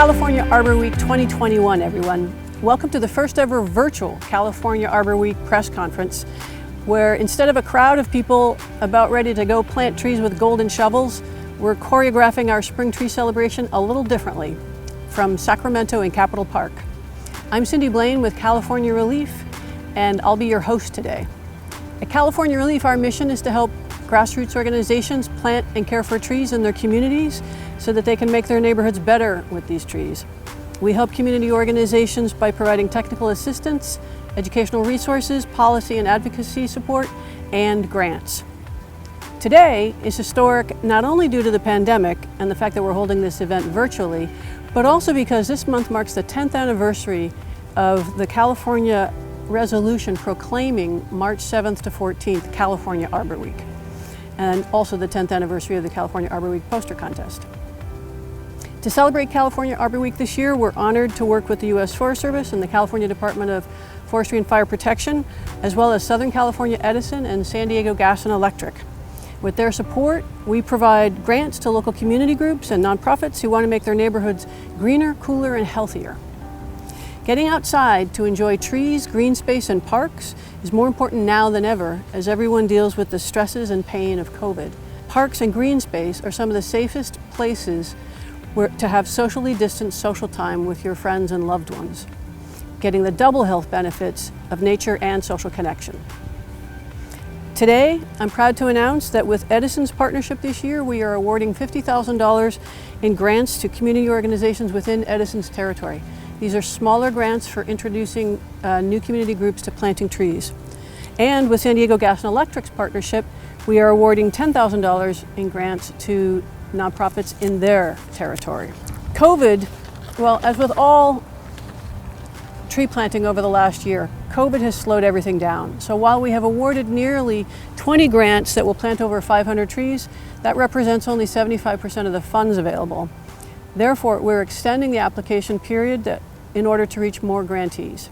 California Arbor Week 2021, everyone. Welcome to the first ever virtual California Arbor Week press conference, where instead of a crowd of people about ready to go plant trees with golden shovels, we're choreographing our spring tree celebration a little differently from Sacramento and Capitol Park. I'm Cindy Blaine with California Relief, and I'll be your host today. At California Relief, our mission is to help grassroots organizations plant and care for trees in their communities so that they can make their neighborhoods better with these trees. We help community organizations by providing technical assistance, educational resources, policy and advocacy support, and grants. Today is historic not only due to the pandemic and the fact that we're holding this event virtually, but also because this month marks the 10th anniversary of the California resolution proclaiming March 7th to 14th California Arbor Week, and also the 10th anniversary of the California Arbor Week poster contest. To celebrate California Arbor Week this year, we're honored to work with the U.S. Forest Service and the California Department of Forestry and Fire Protection, as well as Southern California Edison and San Diego Gas and Electric. With their support, we provide grants to local community groups and nonprofits who want to make their neighborhoods greener, cooler, and healthier. Getting outside to enjoy trees, green space, and parks is more important now than ever as everyone deals with the stresses and pain of COVID. Parks and green space are some of the safest places to have socially distanced social time with your friends and loved ones, getting the double health benefits of nature and social connection. Today, I'm proud to announce that with Edison's partnership this year, we are awarding $50,000 in grants to community organizations within Edison's territory. These are smaller grants for introducing new community groups to planting trees. And with San Diego Gas and Electric's partnership, we are awarding $10,000 in grants to nonprofits in their territory. COVID, well, as with all tree planting over the last year, COVID has slowed everything down. So while we have awarded nearly 20 grants that will plant over 500 trees, that represents only 75% of the funds available. Therefore, we're extending the application period in order to reach more grantees.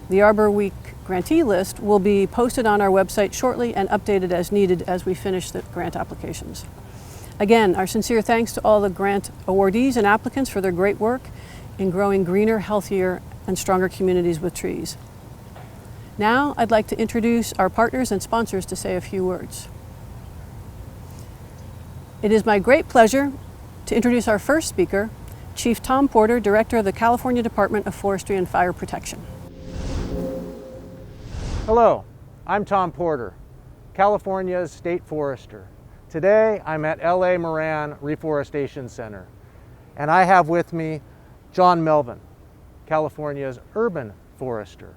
The Arbor Week grantee list will be posted on our website shortly and updated as needed as we finish the grant applications. Again, our sincere thanks to all the grant awardees and applicants for their great work in growing greener, healthier, and stronger communities with trees. Now, I'd like to introduce our partners and sponsors to say a few words. It is my great pleasure to introduce our first speaker, Chief Tom Porter, Director of the California Department of Forestry and Fire Protection. Hello, I'm Tom Porter, California's State Forester. Today, I'm at L.A. Moran Reforestation Center, and I have with me John Melvin, California's Urban Forester.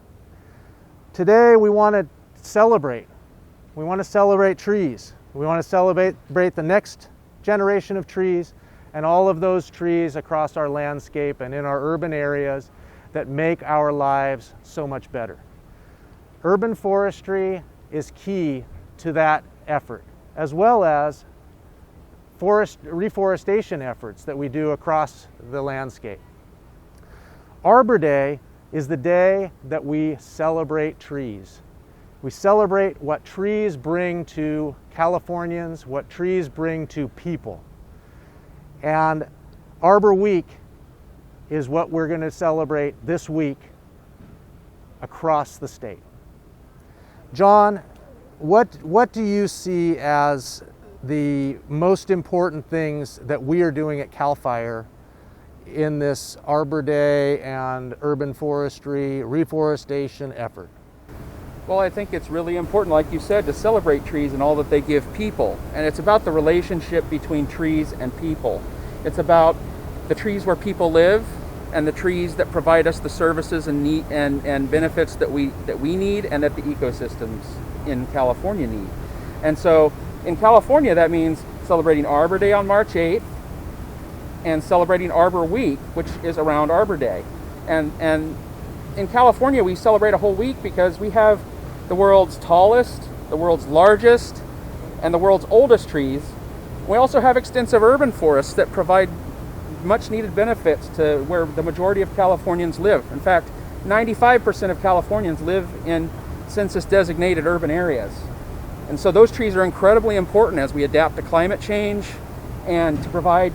Today, we want to celebrate. We want to celebrate trees. We want to celebrate the next generation of trees and all of those trees across our landscape and in our urban areas that make our lives so much better. Urban forestry is key to that effort, as well as reforestation efforts that we do across the landscape. Arbor Day is the day that we celebrate trees. We celebrate what trees bring to Californians, what trees bring to people. And Arbor Week is what we're going to celebrate this week across the state. John, what do you see as the most important things that we are doing at CAL FIRE in this Arbor Day and urban forestry reforestation effort? Well, I think it's really important, like you said, to celebrate trees and all that they give people. And it's about the relationship between trees and people. It's about the trees where people live and the trees that provide us the services and benefits that we need and that the ecosystems in California need. And so in California, that means celebrating Arbor Day on March 8th and celebrating Arbor Week, which is around Arbor Day. And in California, we celebrate a whole week because we have the world's tallest, the world's largest, and the world's oldest trees. We also have extensive urban forests that provide much needed benefits to where the majority of Californians live. In fact, 95% of Californians live in census designated urban areas. And so those trees are incredibly important as we adapt to climate change and to provide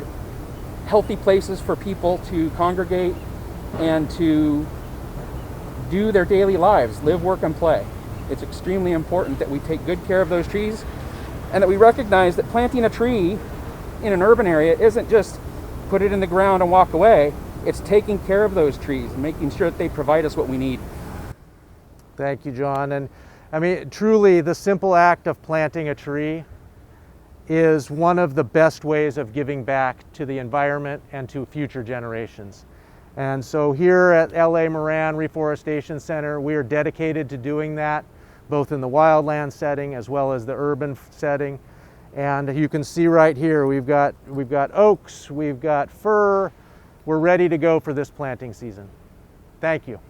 healthy places for people to congregate and to do their daily lives, live, work, and play. It's extremely important that we take good care of those trees and that we recognize that planting a tree in an urban area isn't just put it in the ground and walk away. It's taking care of those trees and making sure that they provide us what we need. Thank you, John. And I mean, truly, the simple act of planting a tree is one of the best ways of giving back to the environment and to future generations. And so here at LA Moran Reforestation Center, we are dedicated to doing that, both in the wildland setting as well as the urban setting. And you can see right here, we've got oaks, we've got fir. We're ready to go for this planting season. Thank you.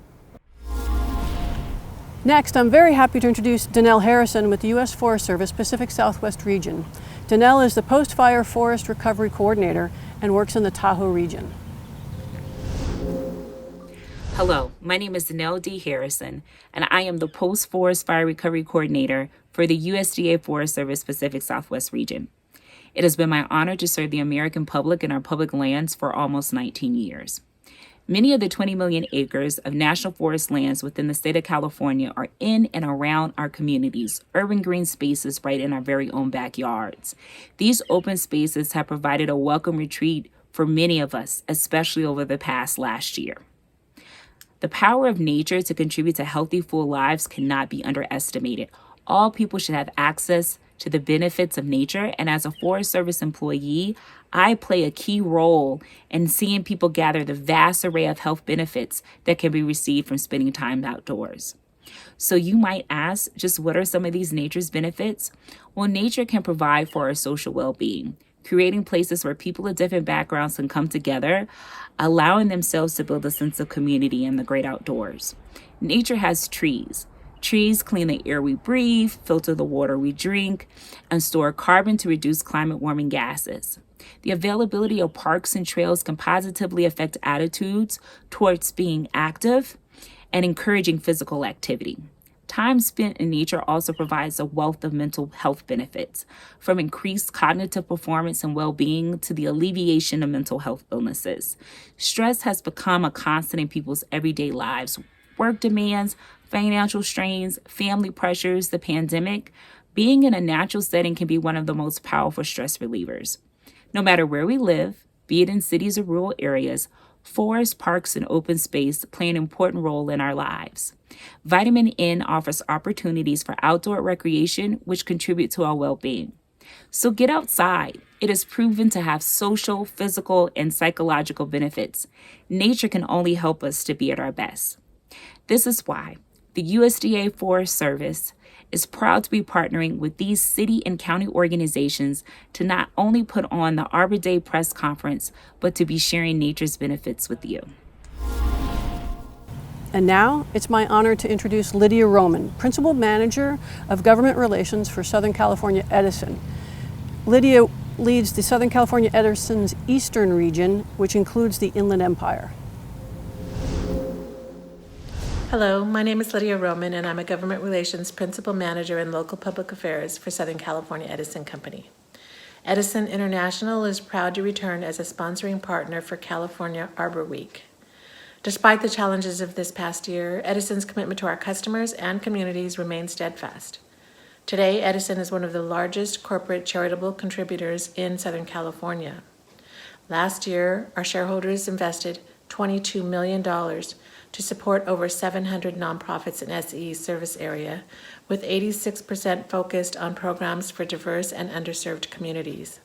Next, I'm very happy to introduce Danelle Harrison with the U.S. Forest Service Pacific Southwest region. Danelle is the post-fire forest recovery coordinator and works in the Tahoe region. Hello, my name is Danelle D. Harrison, and I am the post-forest fire recovery coordinator for the USDA Forest Service Pacific Southwest region. It has been my honor to serve the American public in our public lands for almost 19 years. Many of the 20 million acres of national forest lands within the state of California are in and around our communities, urban green spaces right in our very own backyards. These open spaces have provided a welcome retreat for many of us, especially over the past last year. The power of nature to contribute to healthy, full lives cannot be underestimated. All people should have access to the benefits of nature, and as a Forest Service employee, I play a key role in seeing people gather the vast array of health benefits that can be received from spending time outdoors. So you might ask, just what are some of these nature's benefits? Well, nature can provide for our social well-being, creating places where people of different backgrounds can come together, allowing themselves to build a sense of community in the great outdoors. Nature has trees. Trees clean the air we breathe, filter the water we drink, and store carbon to reduce climate warming gases. The availability of parks and trails can positively affect attitudes towards being active and encouraging physical activity. Time spent in nature also provides a wealth of mental health benefits, from increased cognitive performance and well-being to the alleviation of mental health illnesses. Stress has become a constant in people's everyday lives. Work demands, financial strains, family pressures, the pandemic. Being in a natural setting can be one of the most powerful stress relievers. No matter where we live, be it in cities or rural areas, forests, parks, and open space play an important role in our lives. Vitamin N offers opportunities for outdoor recreation, which contribute to our well-being. So get outside. It is proven to have social, physical, and psychological benefits. Nature can only help us to be at our best. This is why the USDA Forest Service is proud to be partnering with these city and county organizations to not only put on the Arbor Day press conference, but to be sharing nature's benefits with you. And now it's my honor to introduce Lydia Roman, Principal Manager of Government Relations for Southern California Edison. Lydia leads the Southern California Edison's Eastern region, which includes the Inland Empire. Hello, my name is Lydia Roman, and I'm a Government Relations Principal Manager in Local Public Affairs for Southern California Edison Company. Edison International is proud to return as a sponsoring partner for California Arbor Week. Despite the challenges of this past year, Edison's commitment to our customers and communities remains steadfast. Today, Edison is one of the largest corporate charitable contributors in Southern California. Last year, our shareholders invested $22 million to support over 700 nonprofits in SE's service area, with 86% focused on programs for diverse and underserved communities.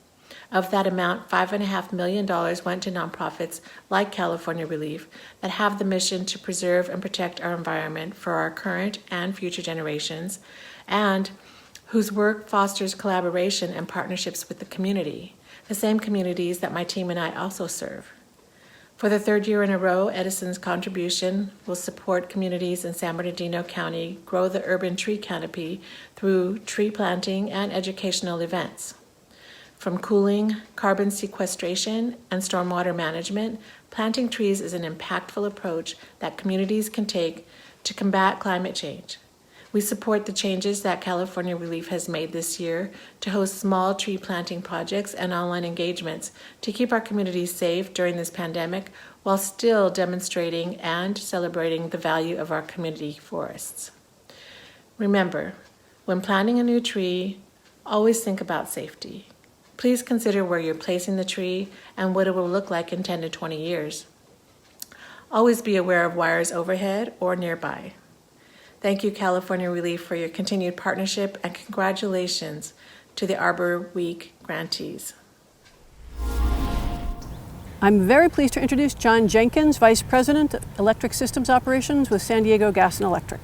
Of that amount, $5.5 million went to nonprofits like California Relief that have the mission to preserve and protect our environment for our current and future generations, and whose work fosters collaboration and partnerships with the community, the same communities that my team and I also serve. For the third year in a row, Edison's contribution will support communities in San Bernardino County grow the urban tree canopy through tree planting and educational events. From cooling, carbon sequestration, and stormwater management, planting trees is an impactful approach that communities can take to combat climate change. We support the changes that California Relief has made this year to host small tree planting projects and online engagements to keep our communities safe during this pandemic while still demonstrating and celebrating the value of our community forests. Remember, when planting a new tree, always think about safety. Please consider where you're placing the tree and what it will look like in 10 to 20 years. Always be aware of wires overhead or nearby. Thank you, California Relief, for your continued partnership, and congratulations to the Arbor Week grantees. I'm very pleased to introduce John Jenkins, Vice President, Electric Systems Operations with San Diego Gas and Electric.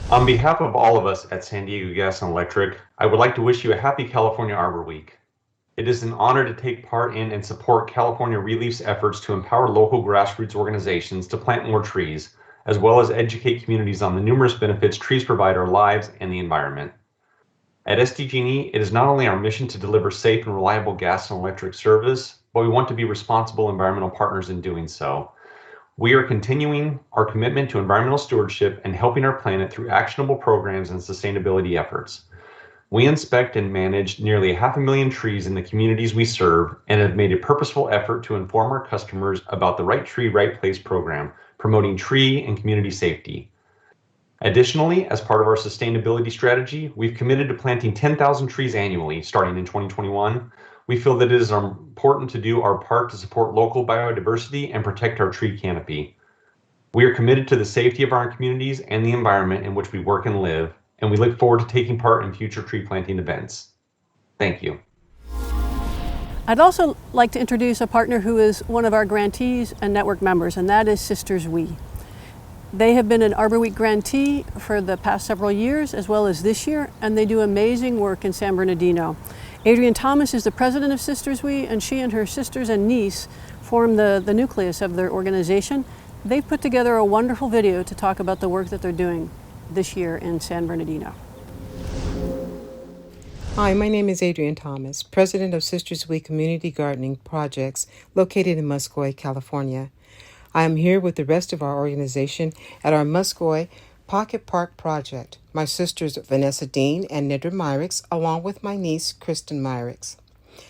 On behalf of all of us at San Diego Gas and Electric, I would like to wish you a happy California Arbor Week. It is an honor to take part in and support California Relief's efforts to empower local grassroots organizations to plant more trees, as well as educate communities on the numerous benefits trees provide our lives and the environment. At SDG&E, it is not only our mission to deliver safe and reliable gas and electric service, but we want to be responsible environmental partners in doing so. We are continuing our commitment to environmental stewardship and helping our planet through actionable programs and sustainability efforts. We inspect and manage nearly 500,000 trees in the communities we serve and have made a purposeful effort to inform our customers about the Right Tree, Right Place program, promoting tree and community safety. Additionally, as part of our sustainability strategy, we've committed to planting 10,000 trees annually starting in 2021. We feel that it is important to do our part to support local biodiversity and protect our tree canopy. We are committed to the safety of our communities and the environment in which we work and live, and we look forward to taking part in future tree planting events. Thank you. I'd also like to introduce a partner who is one of our grantees and network members, and that is Sisters We. They have been an Arbor Week grantee for the past several years, as well as this year, and they do amazing work in San Bernardino. Adrienne Thomas is the president of Sisters We, and she and her sisters and niece form the nucleus of their organization. They've put together a wonderful video to talk about the work that they're doing this year in San Bernardino. Hi, my name is Adrienne Thomas, president of Sisters We Community Gardening Projects located in Muscoy, California. I am here with the rest of our organization at our Muscoy Pocket Park project, my sisters Vanessa Dean and Nedra Myricks, along with my niece Kristen Myricks.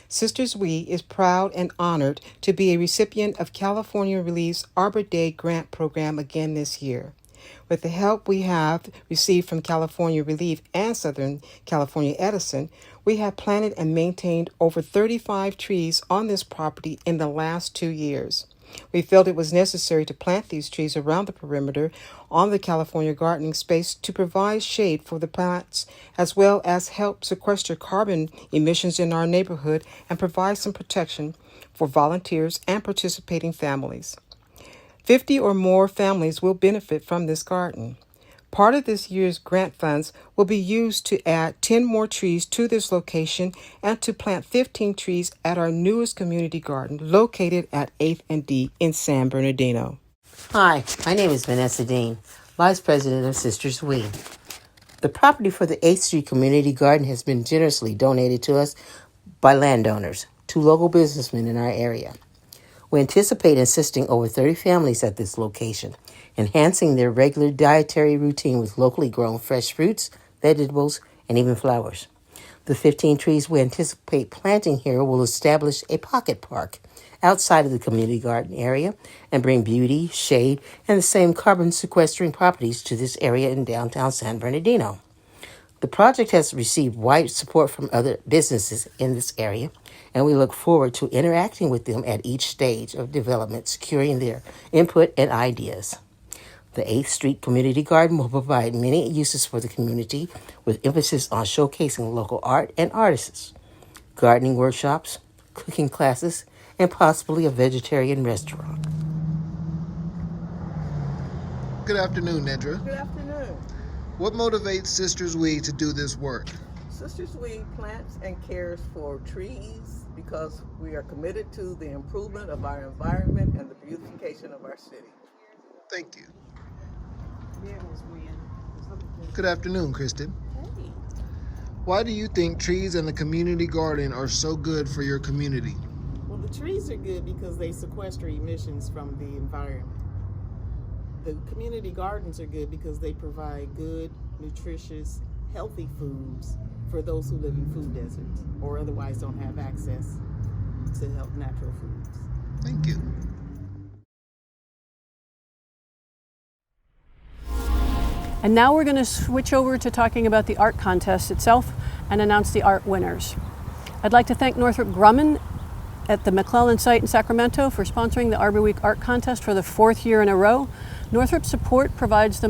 Sisters We is proud and honored to be a recipient of California Relief's Arbor Day grant program again this year. With the help we have received from California Relief and Southern California Edison, we have planted and maintained over 35 trees on this property in the last 2 years. We felt it was necessary to plant these trees around the perimeter on the California gardening space to provide shade for the plants, as well as help sequester carbon emissions in our neighborhood and provide some protection for volunteers and participating families. 50 or more families will benefit from this garden. Part of this year's grant funds will be used to add 10 more trees to this location and to plant 15 trees at our newest community garden located at 8th and D in San Bernardino. Hi, my name is Vanessa Dean, Vice President of Sisters We. The property for the 8th Street Community Garden has been generously donated to us by landowners, 2 local businessmen in our area. We anticipate assisting over 30 families at this location, enhancing their regular dietary routine with locally grown fresh fruits, vegetables, and even flowers. The 15 trees we anticipate planting here will establish a pocket park outside of the community garden area and bring beauty, shade, and the same carbon sequestering properties to this area in downtown San Bernardino. The project has received wide support from other businesses in this area, and we look forward to interacting with them at each stage of development, securing their input and ideas. The 8th Street Community Garden will provide many uses for the community, with emphasis on showcasing local art and artists, gardening workshops, cooking classes, and possibly a vegetarian restaurant. Good afternoon, Nedra. Good afternoon. What motivates Sisters We to do this work? Sisters We plants and cares for trees because we are committed to the improvement of our environment and the beautification of our city. Thank you. Good afternoon, Kristen. Hey. Why do you think trees and the community garden are so good for your community? Well, the trees are good because they sequester emissions from the environment. The community gardens are good because they provide good, nutritious, healthy foods for those who live in food deserts or otherwise don't have access to natural foods. Thank you. And now we're going to switch over to talking about the art contest itself and announce the art winners. I'd like to thank Northrop Grumman at the McClellan site in Sacramento for sponsoring the Arbor Week Art Contest for the 4th year in a row. Northrop's support provides the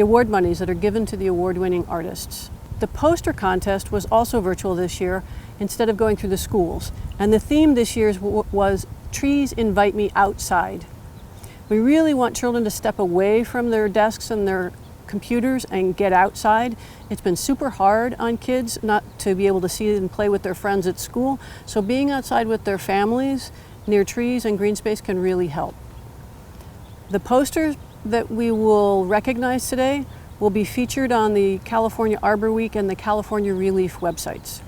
award monies that are given to the award-winning artists. The poster contest was also virtual this year instead of going through the schools. And the theme this year was Trees Invite Me Outside. We really want children to step away from their desks and their computers and get outside. It's been super hard on kids not to be able to see and play with their friends at school. So being outside with their families near trees and green space can really help. The posters that we will recognize today will be featured on the California Arbor Week and the California Relief websites.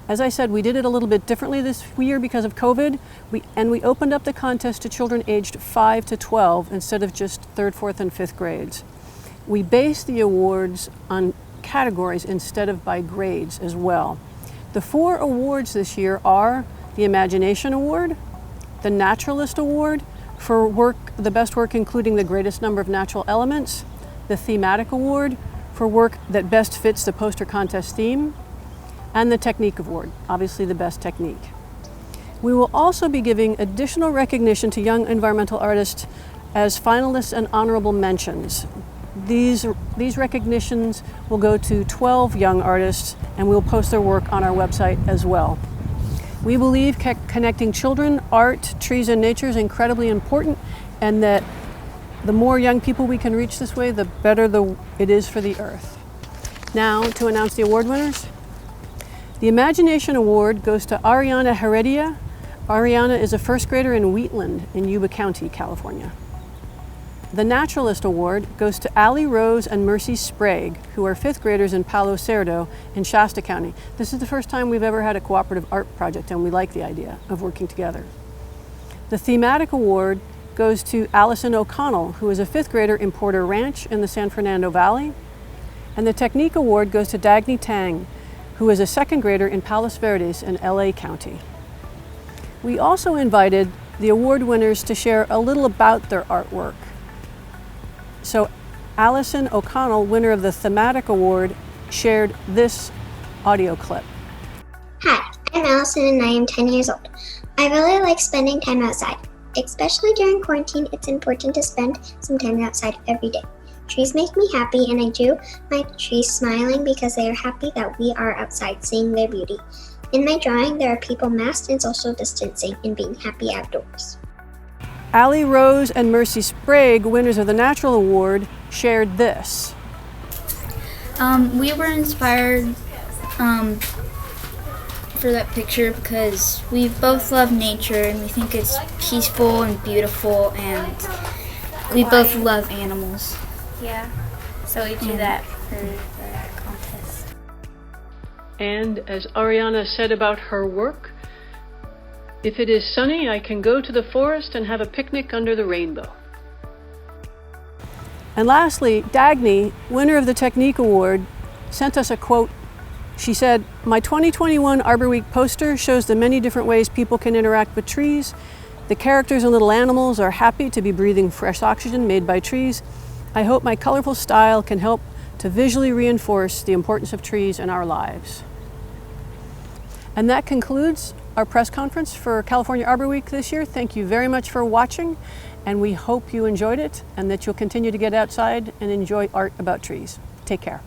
As I said, we did it a little bit differently this year because of COVID, we opened up the contest to children aged 5 to 12 instead of just 3rd, 4th, and 5th grades. We based the awards on categories instead of by grades as well. The 4 awards this year are the Imagination Award, the Naturalist Award for the best work including the greatest number of natural elements, the Thematic Award for work that best fits the poster contest theme, and the Technique Award, obviously the best technique. We will also be giving additional recognition to young environmental artists as finalists and honorable mentions. These recognitions will go to 12 young artists, and we'll post their work on our website as well. We believe connecting children, art, trees, and nature is incredibly important, and that the more young people we can reach this way, the better it is for the earth. Now, to announce the award winners. The Imagination Award goes to Ariana Heredia. Ariana is a 1st grader in Wheatland in Yuba County, California. The Naturalist Award goes to Allie Rose and Mercy Sprague, who are 5th graders in Palo Cerdo in Shasta County. This is the first time we've ever had a cooperative art project, and we like the idea of working together. The Thematic Award goes to Allison O'Connell, who is a 5th grader in Porter Ranch in the San Fernando Valley. And the Technique Award goes to Dagny Tang, who is a 2nd grader in Palos Verdes in LA County. We also invited the award winners to share a little about their artwork. So Allison O'Connell, winner of the Thematic Award, shared this audio clip. Hi, I'm Allison and I am 10 years old. I really like spending time outside. Especially during quarantine, it's important to spend some time outside every day. Trees make me happy, and I drew my trees smiling because they are happy that we are outside seeing their beauty. In my drawing, there are people masked and social distancing and being happy outdoors. Allie Rose and Mercy Sprague, winners of the Natural Award, shared this. We were inspired for that picture because we both love nature and we think it's peaceful and beautiful, and we both love animals. Yeah, so we do that for the contest. And as Ariana said about her work, if it is sunny, I can go to the forest and have a picnic under the rainbow. And lastly, Dagny, winner of the Technique Award, sent us a quote. She said, "My 2021 Arbor Week poster shows the many different ways people can interact with trees. The characters and little animals are happy to be breathing fresh oxygen made by trees. I hope my colorful style can help to visually reinforce the importance of trees in our lives." And that concludes our press conference for California Arbor Week this year. Thank you very much for watching, and we hope you enjoyed it and that you'll continue to get outside and enjoy art about trees. Take care.